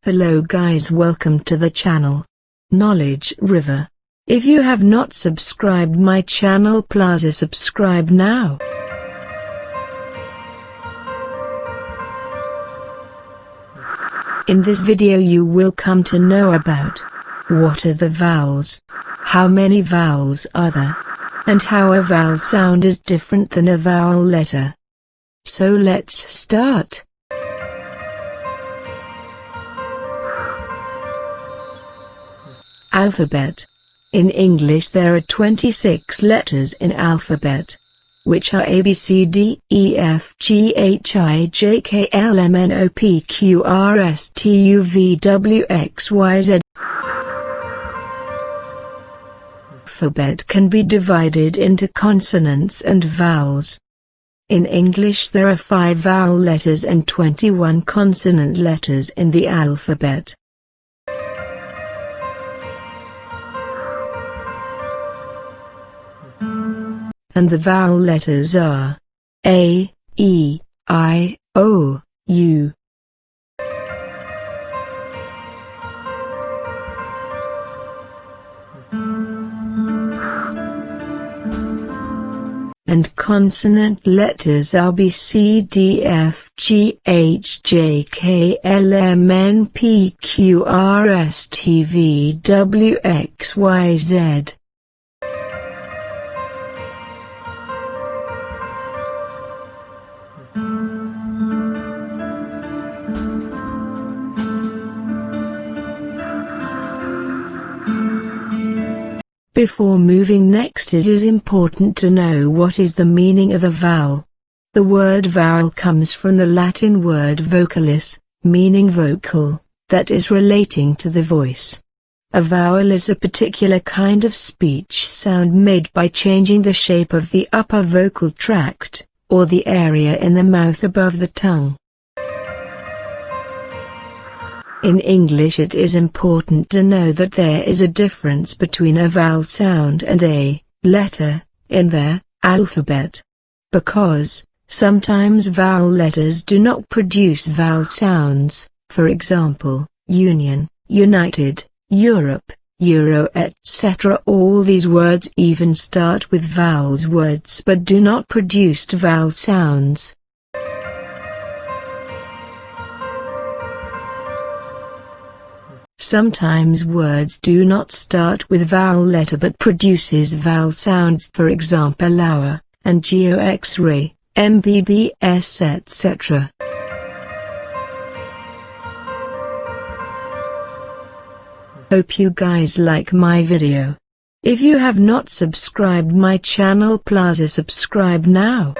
Hello guys, welcome to the channel Knowledge River. If you have not subscribed my channel, please subscribe now. In this video you will come to know about what are the vowels, how many vowels are there, and how a vowel sound is different than a vowel letter. So let's start. Alphabet. In English there are 26 letters in alphabet, which are A, B, C, D, E, F, G, H, I, J, K, L, M, N, O, P, Q, R, S, T, U, V, W, X, Y, Z. Alphabet can be divided into consonants and vowels. In English there are 5 vowel letters and 21 consonant letters in the alphabet. And the vowel letters are A, E, I, O, U. And consonant letters are B, C, D, F, G, H, J, K, L, M, N, P, Q, R, S, T, V, W, X, Y, Z. Before moving next, it is important to know what is the meaning of a vowel. The word vowel comes from the Latin word vocalis, meaning vocal, that is relating to the voice. A vowel is a particular kind of speech sound made by changing the shape of the upper vocal tract, or the area in the mouth above the tongue. In English it is important to know that there is a difference between a vowel sound and a letter in the alphabet, because sometimes vowel letters do not produce vowel sounds, for example, union, united, Europe, Euro, etc. All these words even start with vowels words but do not produce vowel sounds. Sometimes words do not start with vowel letter but produces vowel sounds, for example hour, and geo, X-ray, MBBS, etc. Hope you guys like my video. If you have not subscribed my channel, please subscribe now.